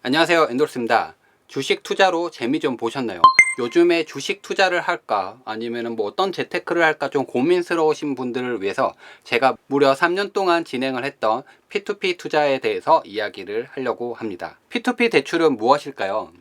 안녕하세요, 엔돌스입니다. 주식 투자로 재미 좀 보셨나요? 요즘에 주식 투자를 할까 아니면 뭐 어떤 재테크를 할까 좀 고민스러우신 분들을 위해서 제가 무려 3년 동안 진행을 했던 P2P 투자에 대해서 이야기를 하려고 합니다. P2P 대출은 무엇일까요?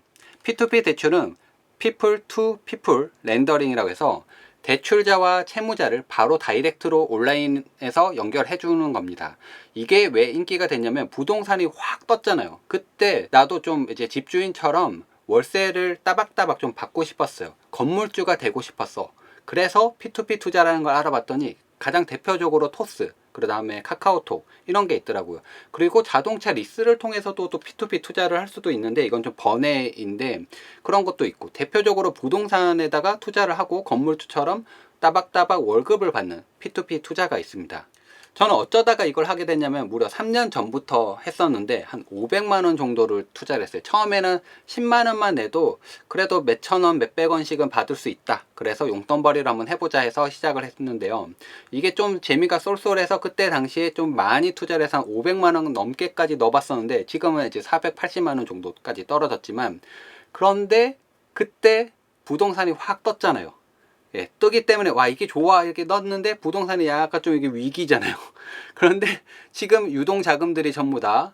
P2P 대출은 People to People 렌더링이라고 해서 대출자와 채무자를 바로 다이렉트로 온라인에서 연결해 주는 겁니다. 이게 왜 인기가 됐냐면 부동산이 확 떴잖아요. 그때 나도 좀 이제 집주인처럼 월세를 따박따박 좀 받고 싶었어요. 건물주가 되고 싶었어. 그래서 P2P 투자라는 걸 알아봤더니 가장 대표적으로 토스, 그 다음에 카카오톡 이런 게 있더라고요. 그리고 자동차 리스를 통해서도 또 P2P 투자를 할 수도 있는데 이건 좀 번외인데 그런 것도 있고, 대표적으로 부동산에다가 투자를 하고 건물주처럼 따박따박 월급을 받는 P2P 투자가 있습니다. 저는 어쩌다가 이걸 하게 됐냐면 무려 3년 전부터 했었는데 한 500만 원 정도를 투자를 했어요. 처음에는 10만 원만 내도 그래도 몇천 원, 몇백 원씩은 받을 수 있다. 그래서 용돈벌이를 한번 해보자 해서 시작을 했는데요. 이게 좀 재미가 쏠쏠해서 그때 당시에 좀 많이 투자를 해서 한 500만 원 넘게까지 넣어봤었는데 지금은 이제 480만 원 정도까지 떨어졌지만, 그런데 그때 부동산이 확 떴잖아요. 예, 뜨기 때문에 와 이게 좋아 이렇게 넣었는데 부동산이 약간 좀 이게 위기잖아요. 그런데 지금 유동 자금들이 전부 다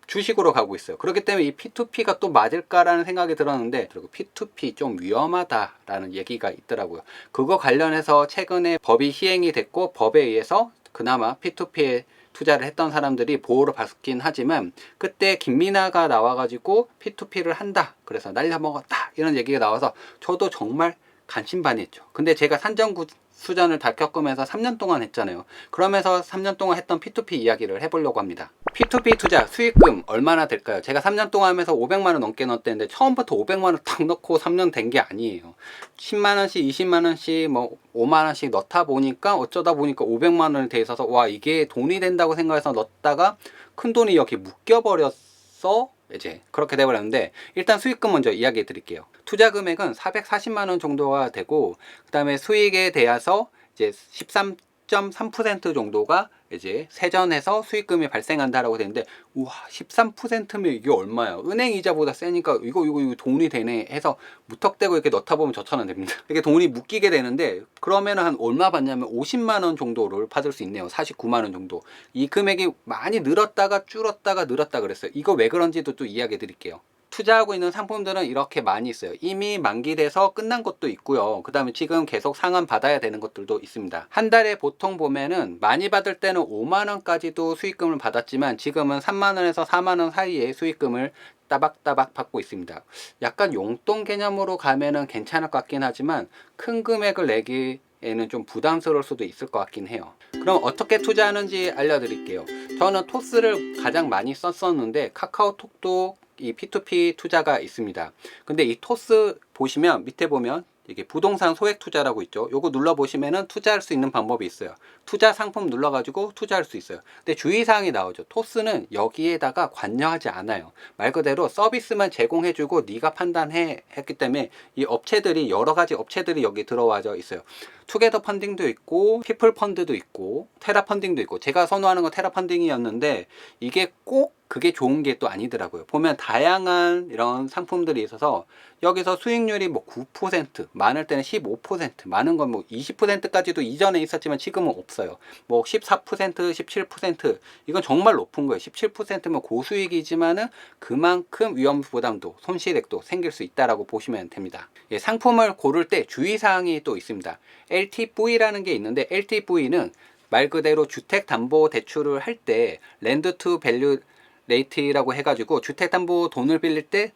주식으로 가고 있어요. 그렇기 때문에 이 P2P가 또 맞을까라는 생각이 들었는데, 그리고 P2P 좀 위험하다라는 얘기가 있더라고요. 그거 관련해서 최근에 법이 시행이 됐고 법에 의해서 그나마 P2P에 투자를 했던 사람들이 보호를 받긴 하지만, 그때 김민아가 나와가지고 P2P를 한다 그래서 날려먹었다 이런 얘기가 나와서 저도 정말 간신반의했죠. 근데 제가 산전수전을 다 겪으면서 3년 동안 했잖아요. 그러면서 3년 동안 했던 P2P 이야기를 해보려고 합니다. P2P 투자 수익금 얼마나 될까요? 제가 3년 동안 하면서 500만 원 넘게 넣었대는데 처음부터 500만 원 딱 넣고 3년 된 게 아니에요. 10만 원씩, 20만 원씩, 뭐 5만 원씩 넣다 보니까 어쩌다 보니까 500만 원이 돼 있어서 와 이게 돈이 된다고 생각해서 넣었다가 큰 돈이 여기 묶여버렸어. 이제 그렇게 돼버렸는데, 일단 수익금 먼저 이야기해 드릴게요. 투자 금액은 440만 원 정도가 되고, 그 다음에 수익에 대해서 이제 13.3% 정도가 이제 세전해서 수익금이 발생한다라고 되는데, 우와 13%면 이게 얼마야? 은행 이자보다 세니까 이거 돈이 되네 해서 무턱대고 이렇게 넣다 보면 저처럼 됩니다. 이게 돈이 묶이게 되는데, 그러면 한 얼마 받냐면 50만 원 정도를 받을 수 있네요. 49만 원 정도. 이 금액이 많이 늘었다가 줄었다가 늘었다 그랬어요. 이거 왜 그런지도 또 이야기해 드릴게요. 투자하고 있는 상품들은 이렇게 많이 있어요. 이미 만기돼서 끝난 것도 있고요. 그 다음에 지금 계속 상환 받아야 되는 것들도 있습니다. 한 달에 보통 보면은 많이 받을 때는 5만원까지도 수익금을 받았지만 지금은 3만원에서 4만원 사이에 수익금을 따박따박 받고 있습니다. 약간 용돈 개념으로 가면은 괜찮을 것 같긴 하지만 큰 금액을 내기에는 좀 부담스러울 수도 있을 것 같긴 해요. 그럼 어떻게 투자하는지 알려드릴게요. 저는 토스를 가장 많이 썼었는데 카카오톡도 이 P2P 투자가 있습니다. 근데 이 토스 보시면 밑에 보면 이게 부동산 소액 투자라고 있죠. 요거 눌러 보시면은 투자할 수 있는 방법이 있어요. 투자 상품 눌러 가지고 투자할 수 있어요. 근데 주의사항이 나오죠. 토스는 여기에다가 관여하지 않아요. 말 그대로 서비스만 제공해 주고 네가 판단해 했기 때문에 이 업체들이 여러 가지 업체들이 여기 들어와져 있어요. 투게더 펀딩도 있고 피플 펀드도 있고 테라 펀딩도 있고, 제가 선호하는 건 테라 펀딩이었는데 이게 꼭 그게 좋은 게 또 아니더라고요. 보면 다양한 이런 상품들이 있어서 여기서 수익률이 뭐 9%, 많을 때는 15%, 많은 건 뭐 20%까지도 이전에 있었지만 지금은 없어요. 뭐 14%, 17%, 이건 정말 높은 거예요. 17%면 고수익이지만은 그만큼 위험 부담도, 손실액도 생길 수 있다라고 보시면 됩니다. 예, 상품을 고를 때 주의사항이 또 있습니다. LTV라는 게 있는데 LTV는 말 그대로 주택담보대출을 할 때 랜드 투 밸류 레이트라고 해가지고 주택담보 돈을 빌릴 때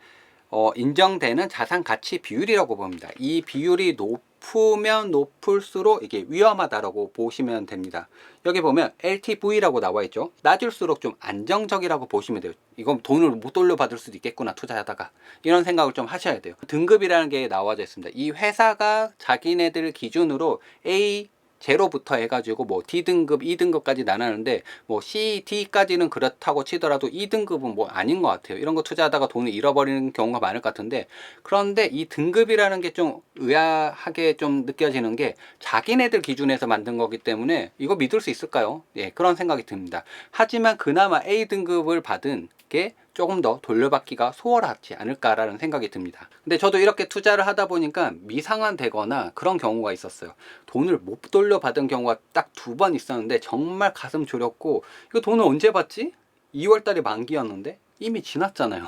인정되는 자산 가치 비율이라고 봅니다. 이 비율이 높으면 높을수록 이게 위험하다라고 보시면 됩니다. 여기 보면 LTV라고 나와 있죠. 낮을수록 좀 안정적이라고 보시면 돼요. 이건 돈을 못 돌려받을 수도 있겠구나 투자하다가, 이런 생각을 좀 하셔야 돼요. 등급이라는 게 나와져 있습니다. 이 회사가 자기네들 기준으로 A 제로부터 해가지고 뭐 D등급, E등급까지 나누는데 뭐 C, D까지는 그렇다고 치더라도 E등급은 뭐 아닌 것 같아요. 이런 거 투자하다가 돈을 잃어버리는 경우가 많을 것 같은데, 그런데 이 등급이라는 게 좀 의아하게 좀 느껴지는 게 자기네들 기준에서 만든 거기 때문에 이거 믿을 수 있을까요? 예, 그런 생각이 듭니다. 하지만 그나마 A등급을 받은 게 조금 더 돌려받기가 수월하지 않을까라는 생각이 듭니다. 근데 저도 이렇게 투자를 하다 보니까 미상환되거나 그런 경우가 있었어요. 돈을 못 돌려받은 경우가 딱 2번 있었는데 정말 가슴 졸였고, 이거 돈을 언제 받지? 2월 달에 만기였는데 이미 지났잖아요.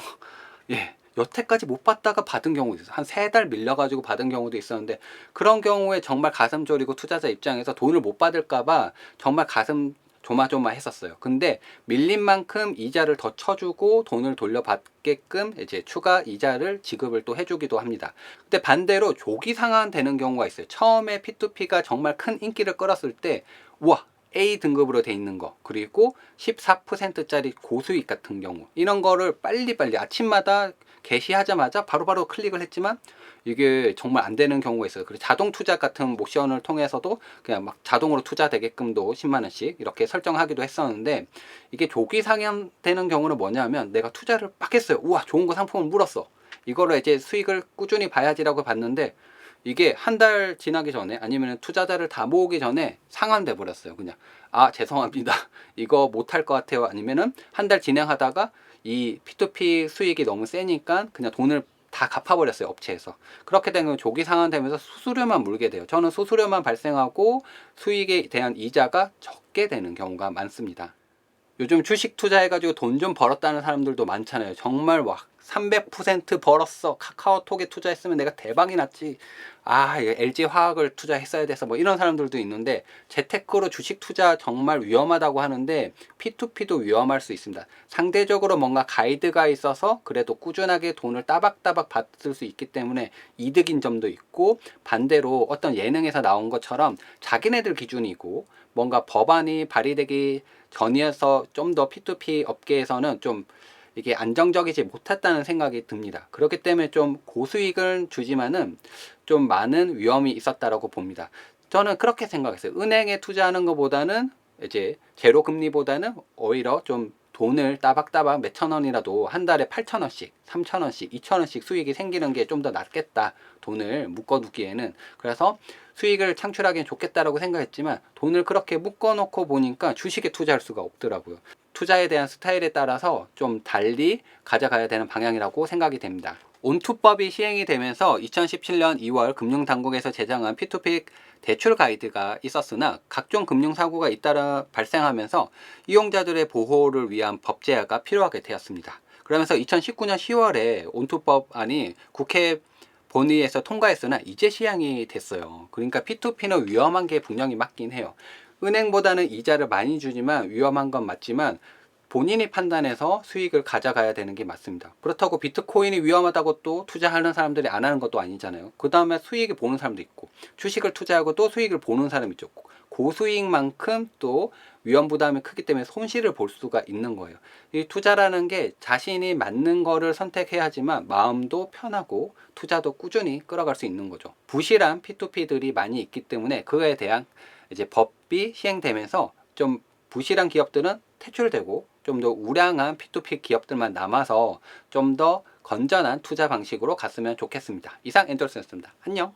예. 여태까지 못 받다가 받은 경우도 있어요. 한 3달 밀려가지고 받은 경우도 있었는데, 그런 경우에 정말 가슴 졸이고 투자자 입장에서 돈을 못 받을까봐 정말 가슴 조마조마했었어요. 근데 밀린 만큼 이자를 더 쳐주고 돈을 돌려받게끔 이제 추가 이자를 지급을 또 해주기도 합니다. 근데 반대로 조기 상환되는 경우가 있어요. 처음에 P2P가 정말 큰 인기를 끌었을 때, 우와, A 등급으로 돼 있는 거, 그리고 14%짜리 고수익 같은 경우, 이런 거를 빨리빨리 아침마다 게시하자마자 바로바로 클릭을 했지만 이게 정말 안 되는 경우가 있어요. 그리고 자동 투자 같은 옵션을 통해서도 그냥 막 자동으로 투자되게끔도 10만 원씩 이렇게 설정하기도 했었는데, 이게 조기 상향되는 경우는 뭐냐면, 내가 투자를 막 했어요. 우와, 좋은 거 상품을 물었어. 이거를 이제 수익을 꾸준히 봐야지라고 봤는데, 이게 한 달 지나기 전에 아니면 투자자를 다 모으기 전에 상환돼 버렸어요. 그냥 아, 죄송합니다, 이거 못할 것 같아요. 아니면은 한 달 진행하다가 이 P2P 수익이 너무 세니까 그냥 돈을 다 갚아버렸어요, 업체에서. 그렇게 되면 조기 상환되면서 수수료만 물게 돼요. 저는 수수료만 발생하고 수익에 대한 이자가 적게 되는 경우가 많습니다. 요즘 주식 투자해가지고 돈 좀 벌었다는 사람들도 많잖아요. 정말 막 300% 벌었어, 카카오톡에 투자했으면 내가 대박이 났지, 아, LG 화학을 투자했어야 돼서, 뭐 이런 사람들도 있는데, 재테크로 주식 투자 정말 위험하다고 하는데 P2P도 위험할 수 있습니다. 상대적으로 뭔가 가이드가 있어서 그래도 꾸준하게 돈을 따박따박 받을 수 있기 때문에 이득인 점도 있고, 반대로 어떤 예능에서 나온 것처럼 자기네들 기준이고 뭔가 법안이 발의되기 전이어서 좀 더 P2P 업계에서는 좀 이게 안정적이지 못했다는 생각이 듭니다. 그렇기 때문에 좀 고수익을 주지만은 좀 많은 위험이 있었다라고 봅니다. 저는 그렇게 생각했어요. 은행에 투자하는 것보다는, 이제 제로 금리보다는 오히려 좀 돈을 따박따박 몇천 원이라도 한 달에 8천 원씩, 3천 원씩, 2천 원씩 수익이 생기는 게 좀 더 낫겠다, 돈을 묶어두기에는. 그래서 수익을 창출하기엔 좋겠다라고 생각했지만, 돈을 그렇게 묶어놓고 보니까 주식에 투자할 수가 없더라고요. 투자에 대한 스타일에 따라서 좀 달리 가져가야 되는 방향이라고 생각이 됩니다. 온투법이 시행이 되면서 2017년 2월 금융당국에서 제정한 P2P 대출 가이드가 있었으나, 각종 금융사고가 잇따라 발생하면서 이용자들의 보호를 위한 법 제화가 필요하게 되었습니다. 그러면서 2019년 10월에 온투법안이 국회 본회의에서 통과했으나 이제 시행이 됐어요. 그러니까 P2P는 위험한 게 분명히 맞긴 해요. 은행보다는 이자를 많이 주지만 위험한 건 맞지만, 본인이 판단해서 수익을 가져가야 되는 게 맞습니다. 그렇다고 비트코인이 위험하다고 또 투자하는 사람들이 안 하는 것도 아니잖아요. 그 다음에 수익을 보는 사람도 있고, 주식을 투자하고 또 수익을 보는 사람이 있고, 고수익만큼 또 위험 부담이 크기 때문에 손실을 볼 수가 있는 거예요. 이 투자라는 게 자신이 맞는 거를 선택해야 하지만 마음도 편하고 투자도 꾸준히 끌어갈 수 있는 거죠. 부실한 P2P들이 많이 있기 때문에 그거에 대한 이제 법이 시행되면서 좀 부실한 기업들은 퇴출되고, 좀 더 우량한 P2P 기업들만 남아서 좀 더 건전한 투자 방식으로 갔으면 좋겠습니다. 이상 엔돌스였습니다. 안녕.